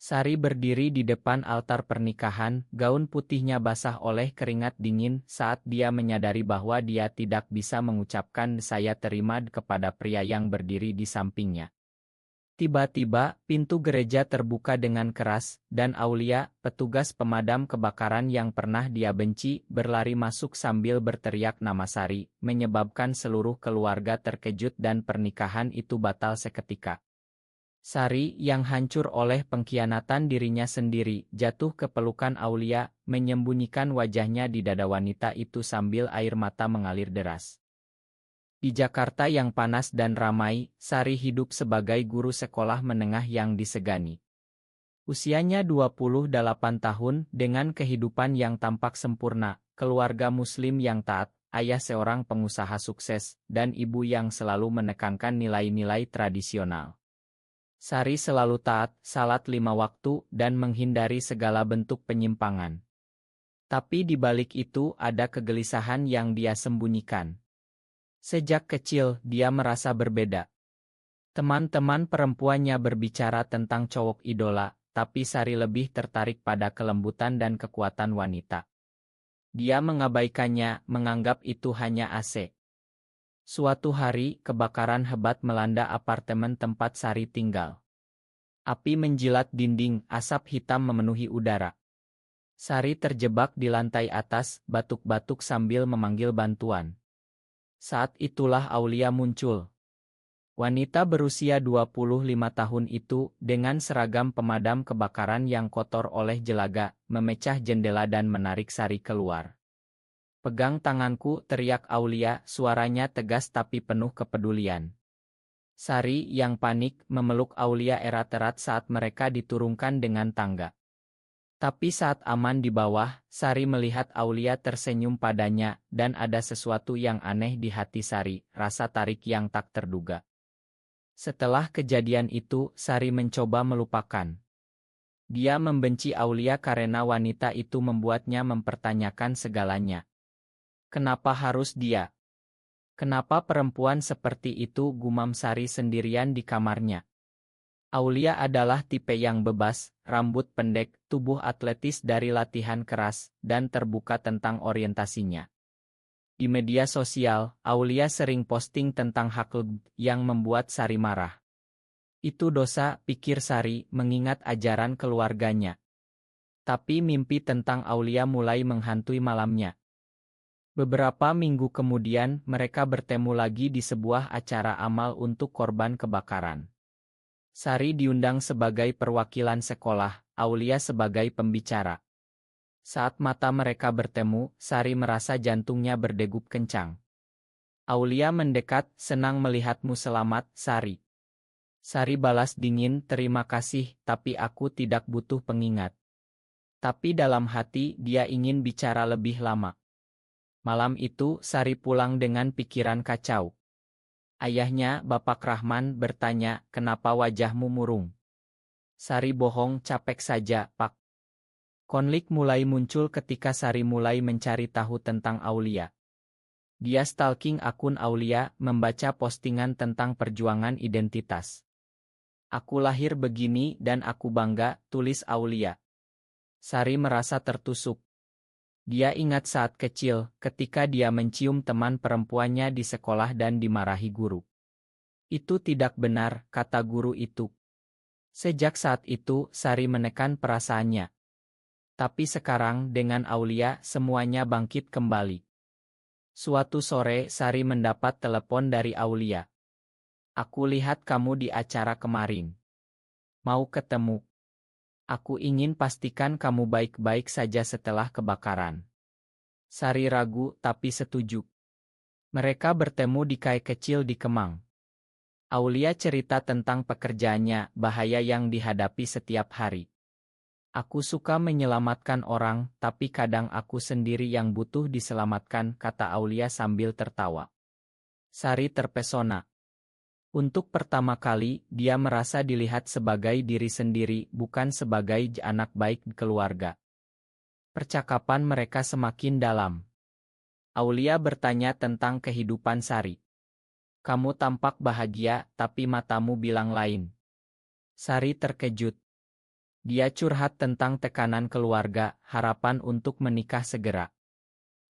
Sari berdiri di depan altar pernikahan, gaun putihnya basah oleh keringat dingin saat dia menyadari bahwa dia tidak bisa mengucapkan "saya terima" kepada pria yang berdiri di sampingnya. Tiba-tiba, pintu gereja terbuka dengan keras, dan Aulia, petugas pemadam kebakaran yang pernah dia benci, berlari masuk sambil berteriak nama Sari, menyebabkan seluruh keluarga terkejut dan pernikahan itu batal seketika. Sari, yang hancur oleh pengkhianatan dirinya sendiri, jatuh ke pelukan Aulia, menyembunyikan wajahnya di dada wanita itu sambil air mata mengalir deras. Di Jakarta yang panas dan ramai, Sari hidup sebagai guru sekolah menengah yang disegani. Usianya 28 tahun, dengan kehidupan yang tampak sempurna, keluarga muslim yang taat, ayah seorang pengusaha sukses, dan ibu yang selalu menekankan nilai-nilai tradisional. Sari selalu taat, salat 5 waktu, dan menghindari segala bentuk penyimpangan. Tapi di balik itu ada kegelisahan yang dia sembunyikan. Sejak kecil, dia merasa berbeda. Teman-teman perempuannya berbicara tentang cowok idola, tapi Sari lebih tertarik pada kelembutan dan kekuatan wanita. Dia mengabaikannya, menganggap itu hanya AC. Suatu hari, kebakaran hebat melanda apartemen tempat Sari tinggal. Api menjilat dinding, asap hitam memenuhi udara. Sari terjebak di lantai atas, batuk-batuk sambil memanggil bantuan. Saat itulah Aulia muncul. Wanita berusia 25 tahun itu, dengan seragam pemadam kebakaran yang kotor oleh jelaga, memecah jendela dan menarik Sari keluar. "Pegang tanganku," teriak Aulia, suaranya tegas tapi penuh kepedulian. Sari, yang panik, memeluk Aulia erat-erat saat mereka diturunkan dengan tangga. Tapi saat aman di bawah, Sari melihat Aulia tersenyum padanya, dan ada sesuatu yang aneh di hati Sari, rasa tarik yang tak terduga. Setelah kejadian itu, Sari mencoba melupakan. Dia membenci Aulia karena wanita itu membuatnya mempertanyakan segalanya. Kenapa harus dia? Kenapa perempuan seperti itu, gumam Sari sendirian di kamarnya? Aulia adalah tipe yang bebas, rambut pendek, tubuh atletis dari latihan keras, dan terbuka tentang orientasinya. Di media sosial, Aulia sering posting tentang hak yang membuat Sari marah. Itu dosa, pikir Sari, mengingat ajaran keluarganya. Tapi mimpi tentang Aulia mulai menghantui malamnya. Beberapa minggu kemudian, mereka bertemu lagi di sebuah acara amal untuk korban kebakaran. Sari diundang sebagai perwakilan sekolah, Aulia sebagai pembicara. Saat mata mereka bertemu, Sari merasa jantungnya berdegup kencang. Aulia mendekat, "Senang melihatmu selamat, Sari." Sari balas dingin, "Terima kasih, tapi aku tidak butuh pengingat." Tapi dalam hati, dia ingin bicara lebih lama. Malam itu, Sari pulang dengan pikiran kacau. Ayahnya, Bapak Rahman, bertanya, "Kenapa wajahmu murung?" Sari bohong, "Capek saja, Pak." Konflik mulai muncul ketika Sari mulai mencari tahu tentang Aulia. Dia stalking akun Aulia, membaca postingan tentang perjuangan identitas. "Aku lahir begini dan aku bangga," tulis Aulia. Sari merasa tertusuk. Dia ingat saat kecil, ketika dia mencium teman perempuannya di sekolah dan dimarahi guru. "Itu tidak benar," kata guru itu. Sejak saat itu, Sari menekan perasaannya. Tapi sekarang, dengan Aulia, semuanya bangkit kembali. Suatu sore, Sari mendapat telepon dari Aulia. "Aku lihat kamu di acara kemarin. Mau ketemu? Aku ingin pastikan kamu baik-baik saja setelah kebakaran." Sari ragu, tapi setuju. Mereka bertemu di kai kecil di Kemang. Aulia cerita tentang pekerjaannya, bahaya yang dihadapi setiap hari. "Aku suka menyelamatkan orang, tapi kadang aku sendiri yang butuh diselamatkan," kata Aulia sambil tertawa. Sari terpesona. Untuk pertama kali, dia merasa dilihat sebagai diri sendiri, bukan sebagai anak baik keluarga. Percakapan mereka semakin dalam. Aulia bertanya tentang kehidupan Sari. "Kamu tampak bahagia, tapi matamu bilang lain." Sari terkejut. Dia curhat tentang tekanan keluarga, harapan untuk menikah segera.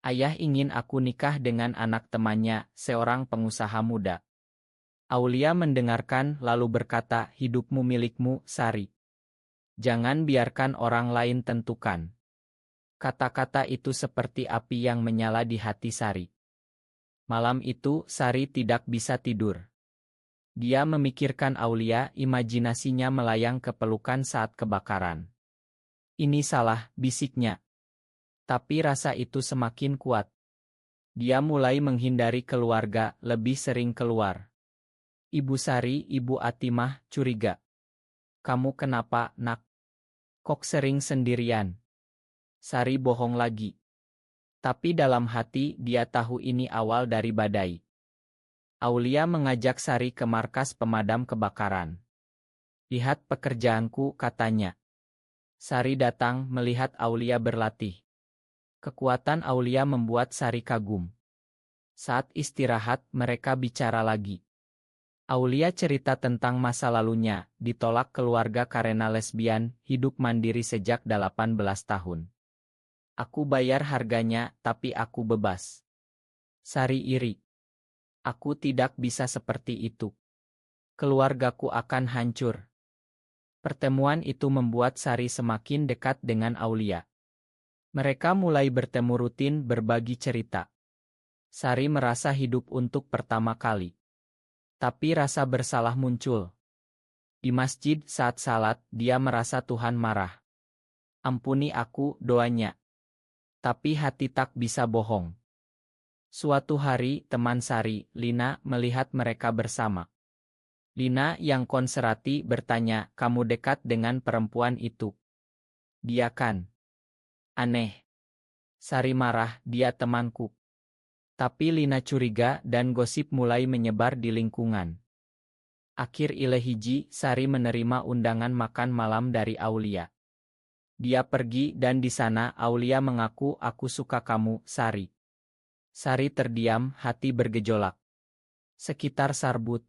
Ayah ingin aku nikah dengan anak temannya, seorang pengusaha muda. Aulia mendengarkan lalu berkata, hidupmu milikmu, Sari. Jangan biarkan orang lain tentukan. Kata-kata itu seperti api yang menyala di hati Sari. Malam itu, Sari tidak bisa tidur. Dia memikirkan Aulia, imajinasinya melayang ke pelukan saat kebakaran. Ini salah, bisiknya. Tapi rasa itu semakin kuat. Dia mulai menghindari keluarga, lebih sering keluar. Ibu Sari, Ibu Atimah, curiga. Kamu kenapa, nak? Kok sering sendirian? Sari bohong lagi. Tapi dalam hati dia tahu ini awal dari badai. Aulia mengajak Sari ke markas pemadam kebakaran. Lihat pekerjaanku, katanya. Sari datang melihat Aulia berlatih. Kekuatan Aulia membuat Sari kagum. Saat istirahat, mereka bicara lagi. Aulia cerita tentang masa lalunya, ditolak keluarga karena lesbian, hidup mandiri sejak 18 tahun. Aku bayar harganya, tapi aku bebas. Sari iri. Aku tidak bisa seperti itu. Keluargaku akan hancur. Pertemuan itu membuat Sari semakin dekat dengan Aulia. Mereka mulai bertemu rutin berbagi cerita. Sari merasa hidup untuk pertama kali. Tapi rasa bersalah muncul. Di masjid saat salat, dia merasa Tuhan marah. Ampuni aku, doanya. Tapi hati tak bisa bohong. Suatu hari, teman Sari, Lina, melihat mereka bersama. Lina yang konservatif bertanya, kamu dekat dengan perempuan itu? Dia kan? Aneh. Sari marah, dia temanku. Tapi Lina curiga dan gosip mulai menyebar di lingkungan. Akhir Ilehiji, Sari menerima undangan makan malam dari Aulia. Dia pergi dan di sana Aulia mengaku, aku suka kamu, Sari. Sari terdiam, hati bergejolak. Sekitar sarbut.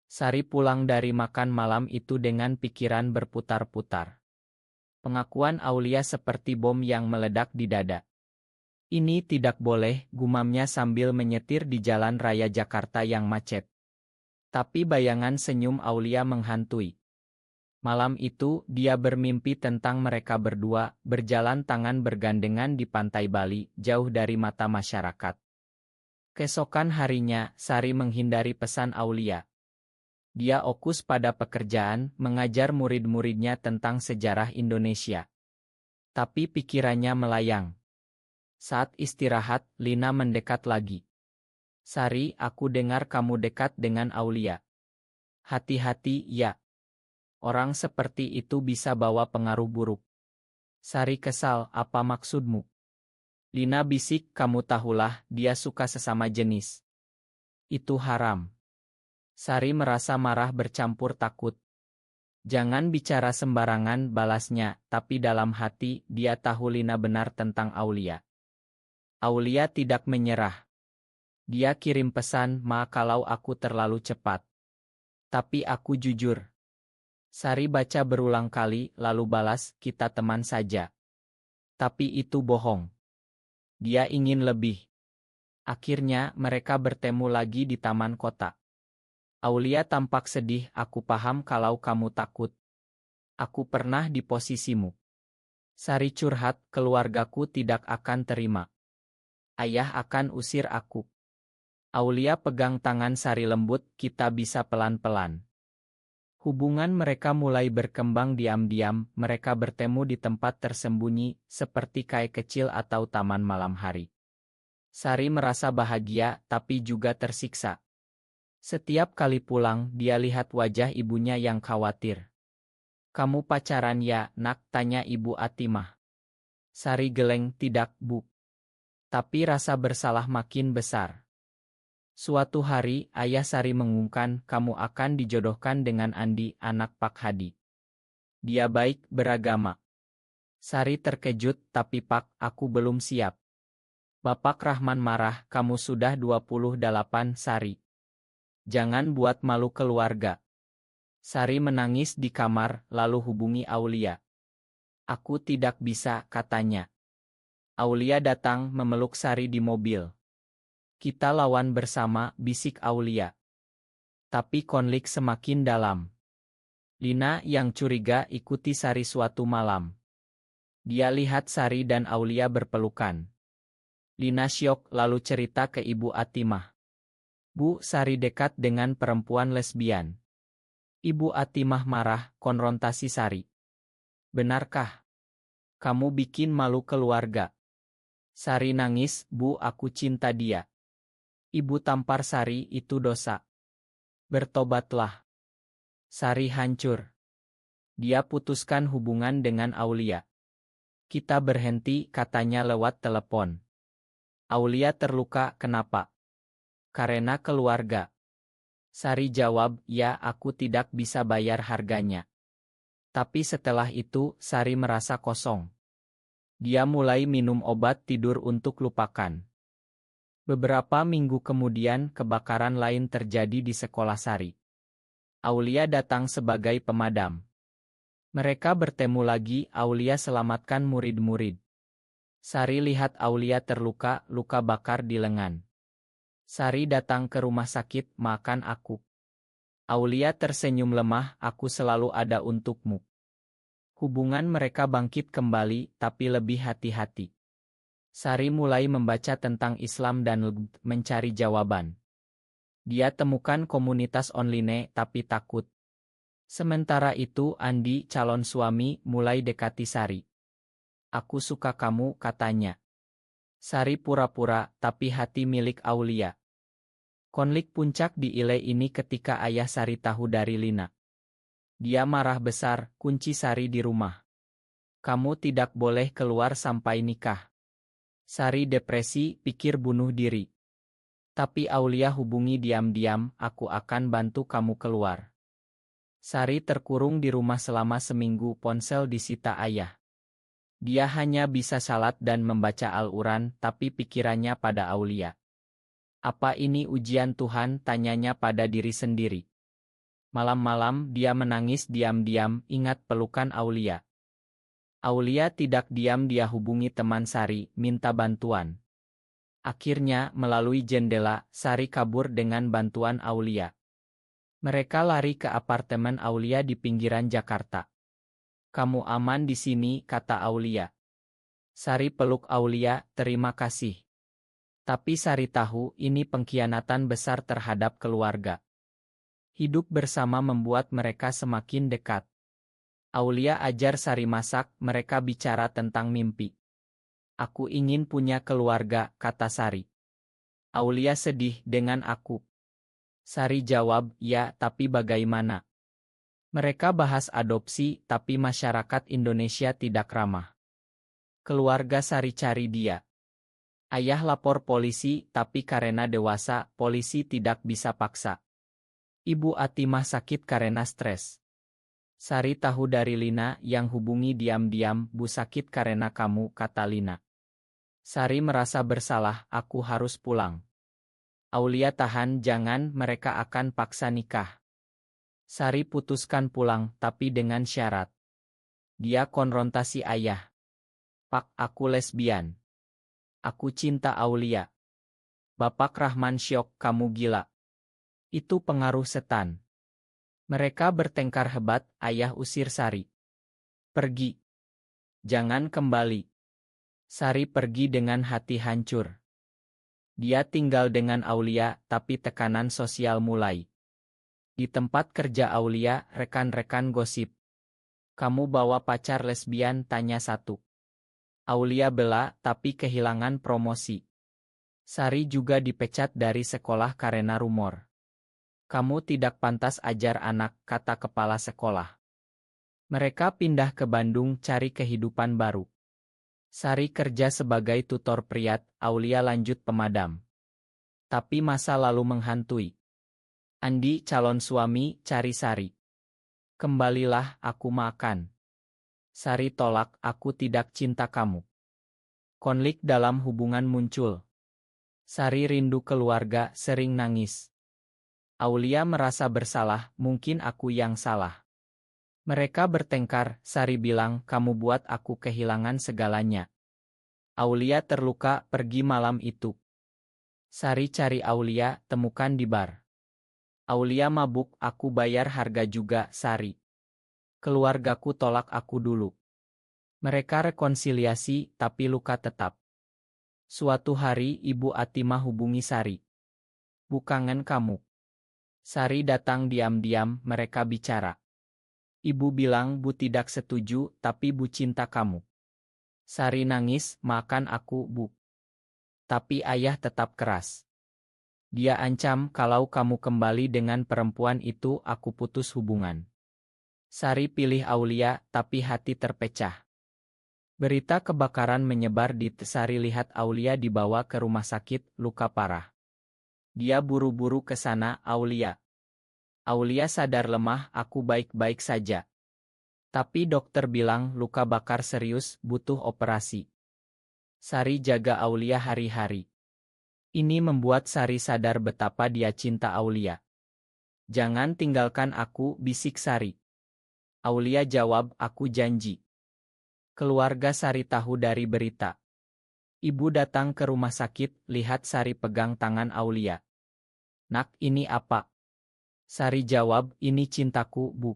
Sari pulang dari makan malam itu dengan pikiran berputar-putar. Pengakuan Aulia seperti bom yang meledak di dada. Ini tidak boleh, gumamnya sambil menyetir di jalan raya Jakarta yang macet. Tapi bayangan senyum Aulia menghantui. Malam itu, dia bermimpi tentang mereka berdua, berjalan tangan bergandengan di pantai Bali, jauh dari mata masyarakat. Keesokan harinya, Sari menghindari pesan Aulia. Dia fokus pada pekerjaan, mengajar murid-muridnya tentang sejarah Indonesia. Tapi pikirannya melayang. Saat istirahat, Lina mendekat lagi. Sari, aku dengar kamu dekat dengan Aulia. Hati-hati, ya. Orang seperti itu bisa bawa pengaruh buruk. Sari kesal, apa maksudmu? Lina bisik, kamu tahulah, dia suka sesama jenis. Itu haram. Sari merasa marah bercampur takut. Jangan bicara sembarangan, balasnya, tapi dalam hati, dia tahu Lina benar tentang Aulia. Aulia tidak menyerah. Dia kirim pesan, ma kalau aku terlalu cepat. Tapi aku jujur. Sari baca berulang kali, lalu balas, kita teman saja. Tapi itu bohong. Dia ingin lebih. Akhirnya, mereka bertemu lagi di taman kota. Aulia tampak sedih, aku paham kalau kamu takut. Aku pernah di posisimu. Sari curhat, keluargaku tidak akan terima. Ayah akan usir aku. Aulia pegang tangan Sari lembut, kita bisa pelan-pelan. Hubungan mereka mulai berkembang diam-diam, mereka bertemu di tempat tersembunyi, seperti kai kecil atau taman malam hari. Sari merasa bahagia, tapi juga tersiksa. Setiap kali pulang, dia lihat wajah ibunya yang khawatir. Kamu pacaran ya, nak? Tanya Ibu Atimah. Sari geleng, tidak, Bu. Tapi rasa bersalah makin besar. Suatu hari, ayah Sari mengumumkan, kamu akan dijodohkan dengan Andi, anak Pak Hadi. Dia baik, beragama. Sari terkejut, tapi Pak, aku belum siap. Bapak Rahman marah, kamu sudah 28, Sari. Jangan buat malu keluarga. Sari menangis di kamar, lalu hubungi Aulia. Aku tidak bisa, katanya. Aulia datang memeluk Sari di mobil. Kita lawan bersama, bisik Aulia. Tapi konflik semakin dalam. Lina yang curiga ikuti Sari suatu malam. Dia lihat Sari dan Aulia berpelukan. Lina syok lalu cerita ke Ibu Atimah. Bu, Sari dekat dengan perempuan lesbian. Ibu Atimah marah, konfrontasi Sari. Benarkah? Kamu bikin malu keluarga. Sari nangis, Bu, aku cinta dia. Ibu tampar Sari, itu dosa. Bertobatlah. Sari hancur. Dia putuskan hubungan dengan Aulia. Kita berhenti, katanya lewat telepon. Aulia terluka, kenapa? Karena keluarga. Sari jawab, ya aku tidak bisa bayar harganya. Tapi setelah itu, Sari merasa kosong. Dia mulai minum obat tidur untuk lupakan. Beberapa minggu kemudian, kebakaran lain terjadi di sekolah Sari. Aulia datang sebagai pemadam. Mereka bertemu lagi, Aulia selamatkan murid-murid. Sari lihat Aulia terluka, luka bakar di lengan. Sari datang ke rumah sakit, makan aku. Aulia tersenyum lemah, aku selalu ada untukmu. Hubungan mereka bangkit kembali, tapi lebih hati-hati. Sari mulai membaca tentang Islam dan mencari jawaban. Dia temukan komunitas online, tapi takut. Sementara itu, Andi, calon suami, mulai dekati Sari. Aku suka kamu, katanya. Sari pura-pura, tapi hati milik Aulia. Konflik puncak di Ile ini ketika ayah Sari tahu dari Lina. Dia marah besar, kunci Sari di rumah. Kamu tidak boleh keluar sampai nikah. Sari depresi, pikir bunuh diri. Tapi Aulia hubungi diam-diam, aku akan bantu kamu keluar. Sari terkurung di rumah selama seminggu, ponsel disita ayah. Dia hanya bisa salat dan membaca Al-Quran, tapi pikirannya pada Aulia. Apa ini ujian Tuhan, tanyanya pada diri sendiri. Malam-malam dia menangis diam-diam, ingat pelukan Aulia. Aulia tidak diam, dia hubungi teman Sari, minta bantuan. Akhirnya, melalui jendela, Sari kabur dengan bantuan Aulia. Mereka lari ke apartemen Aulia di pinggiran Jakarta. Kamu aman di sini, kata Aulia. Sari peluk Aulia, terima kasih. Tapi Sari tahu ini pengkhianatan besar terhadap keluarga. Hidup bersama membuat mereka semakin dekat. Aulia ajar Sari masak, mereka bicara tentang mimpi. Aku ingin punya keluarga, kata Sari. Aulia sedih, dengan aku. Sari jawab, ya, tapi bagaimana? Mereka bahas adopsi, tapi masyarakat Indonesia tidak ramah. Keluarga Sari cari dia. Ayah lapor polisi, tapi karena dewasa, polisi tidak bisa paksa. Ibu Atimah sakit karena stres. Sari tahu dari Lina yang hubungi diam-diam, Bu sakit karena kamu, kata Lina. Sari merasa bersalah, aku harus pulang. Aulia tahan, jangan, mereka akan paksa nikah. Sari putuskan pulang, tapi dengan syarat. Dia konfrontasi ayah. Pak, aku lesbian. Aku cinta Aulia. Bapak Rahman syok, kamu gila. Itu pengaruh setan. Mereka bertengkar hebat, ayah usir Sari. Pergi. Jangan kembali. Sari pergi dengan hati hancur. Dia tinggal dengan Aulia, tapi tekanan sosial mulai. Di tempat kerja Aulia, rekan-rekan gosip. Kamu bawa pacar lesbian, tanya satu. Aulia bela, tapi kehilangan promosi. Sari juga dipecat dari sekolah karena rumor. Kamu tidak pantas ajar anak, kata kepala sekolah. Mereka pindah ke Bandung cari kehidupan baru. Sari kerja sebagai tutor priat, Aulia lanjut pemadam. Tapi masa lalu menghantui. Andi, calon suami, cari Sari. Kembalilah, aku makan. Sari tolak, aku tidak cinta kamu. Konflik dalam hubungan muncul. Sari rindu keluarga, sering nangis. Aulia merasa bersalah, mungkin aku yang salah. Mereka bertengkar, Sari bilang, kamu buat aku kehilangan segalanya. Aulia terluka, pergi malam itu. Sari cari Aulia, temukan di bar. Aulia mabuk, aku bayar harga juga, Sari. Keluargaku tolak aku dulu. Mereka rekonsiliasi, tapi luka tetap. Suatu hari Ibu Atimah hubungi Sari. Bu kangen kamu. Sari datang diam-diam, mereka bicara. Ibu bilang Bu tidak setuju, tapi Bu cinta kamu. Sari nangis, makan aku, Bu. Tapi ayah tetap keras. Dia ancam kalau kamu kembali dengan perempuan itu aku putus hubungan. Sari pilih Aulia, tapi hati terpecah. Berita kebakaran menyebar di Sari lihat Aulia dibawa ke rumah sakit, luka parah. Dia buru-buru ke sana, Aulia. Aulia sadar lemah, aku baik-baik saja. Tapi dokter bilang luka bakar serius, butuh operasi. Sari jaga Aulia hari-hari. Ini membuat Sari sadar betapa dia cinta Aulia. Jangan tinggalkan aku, bisik Sari. Aulia jawab, aku janji. Keluarga Sari tahu dari berita. Ibu datang ke rumah sakit, lihat Sari pegang tangan Aulia. Nak, ini apa? Sari jawab, ini cintaku, Bu.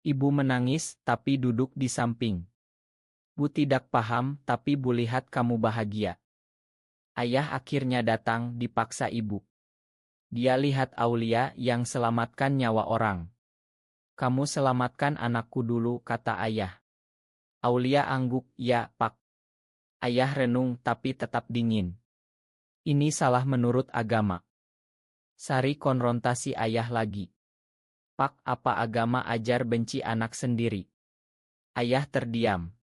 Ibu menangis, tapi duduk di samping. Bu tidak paham, tapi Bu lihat kamu bahagia. Ayah akhirnya datang, dipaksa ibu. Dia lihat Aulia yang selamatkan nyawa orang. Kamu selamatkan anakku dulu, kata ayah. Aulia angguk, ya, Pak. Ayah renung, tapi tetap dingin. Ini salah menurut agama. Sari konfrontasi ayah lagi. Pak, apa agama ajar benci anak sendiri? Ayah terdiam.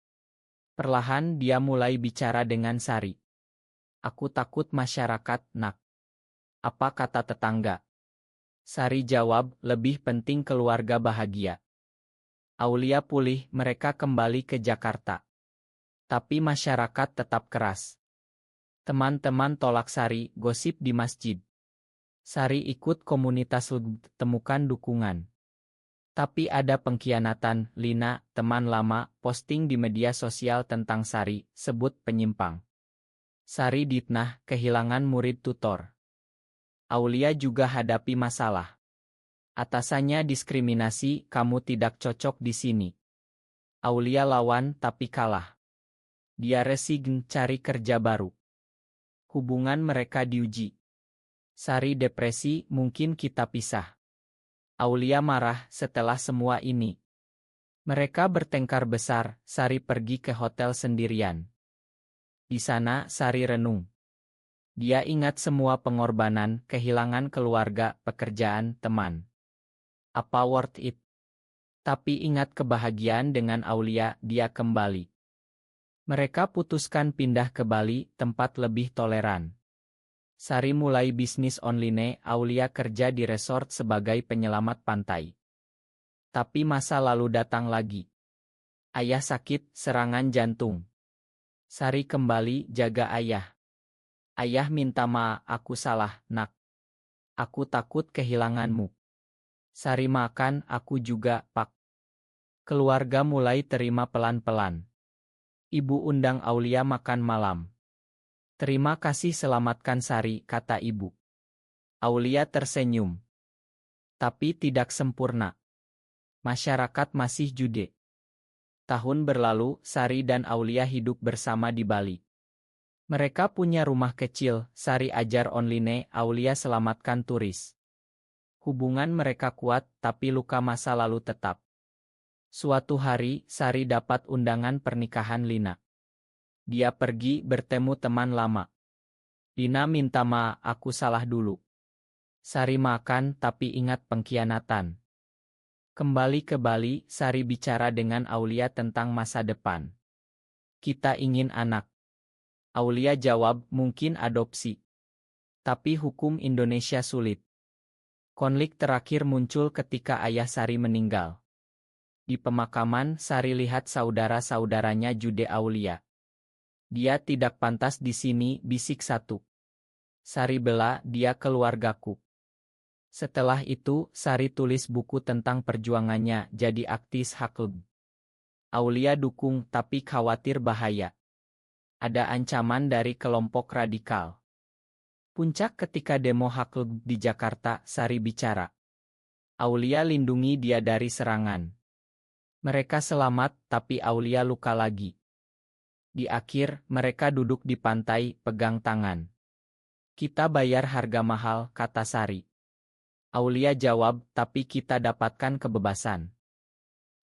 Perlahan dia mulai bicara dengan Sari. Aku takut masyarakat, Nak. Apa kata tetangga? Sari jawab, lebih penting keluarga bahagia. Aulia pulih, mereka kembali ke Jakarta. Tapi masyarakat tetap keras. Teman-teman tolak Sari, gosip di masjid. Sari ikut komunitas temukan dukungan. Tapi ada pengkhianatan, Lina, teman lama, posting di media sosial tentang Sari, sebut penyimpang. Sari ditnah, kehilangan murid tutor. Aulia juga hadapi masalah. Atasannya diskriminasi, kamu tidak cocok di sini. Aulia lawan tapi kalah. Dia resign cari kerja baru. Hubungan mereka diuji. Sari depresi, mungkin kita pisah. Aulia marah setelah semua ini. Mereka bertengkar besar, Sari pergi ke hotel sendirian. Di sana Sari renung. Dia ingat semua pengorbanan, kehilangan keluarga, pekerjaan, teman. Apa worth it? Tapi ingat kebahagiaan dengan Aulia, dia kembali. Mereka putuskan pindah ke Bali, tempat lebih toleran. Sari mulai bisnis online, Aulia kerja di resort sebagai penyelamat pantai. Tapi masa lalu datang lagi. Ayah sakit, serangan jantung. Sari kembali jaga ayah. Ayah minta maaf, aku salah, Nak. Aku takut kehilanganmu. Sari makan, aku juga, Pak. Keluarga mulai terima pelan-pelan. Ibu undang Aulia makan malam. Terima kasih selamatkan Sari, kata ibu. Aulia tersenyum. Tapi tidak sempurna. Masyarakat masih jude. Tahun berlalu, Sari dan Aulia hidup bersama di Bali. Mereka punya rumah kecil, Sari ajar online, Aulia selamatkan turis. Hubungan mereka kuat, tapi luka masa lalu tetap. Suatu hari, Sari dapat undangan pernikahan Lina. Dia pergi bertemu teman lama. Lina minta maaf, aku salah dulu. Sari makan tapi ingat pengkhianatan. Kembali ke Bali, Sari bicara dengan Aulia tentang masa depan. Kita ingin anak. Aulia jawab, mungkin adopsi. Tapi hukum Indonesia sulit. Konflik terakhir muncul ketika ayah Sari meninggal. Di pemakaman, Sari lihat saudara-saudaranya jude Aulia. Dia tidak pantas di sini, bisik satu. Sari bela, dia keluargaku. Setelah itu, Sari tulis buku tentang perjuangannya jadi aktivis hak. Aulia dukung tapi khawatir bahaya. Ada ancaman dari kelompok radikal. Puncak ketika demo hak di Jakarta, Sari bicara. Aulia lindungi dia dari serangan. Mereka selamat, tapi Aulia luka lagi. Di akhir, mereka duduk di pantai, pegang tangan. Kita bayar harga mahal, kata Sari. Aulia jawab, tapi kita dapatkan kebebasan.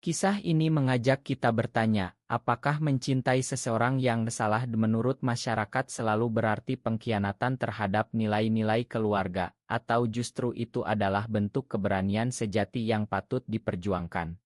Kisah ini mengajak kita bertanya, apakah mencintai seseorang yang salah menurut masyarakat selalu berarti pengkhianatan terhadap nilai-nilai keluarga, atau justru itu adalah bentuk keberanian sejati yang patut diperjuangkan?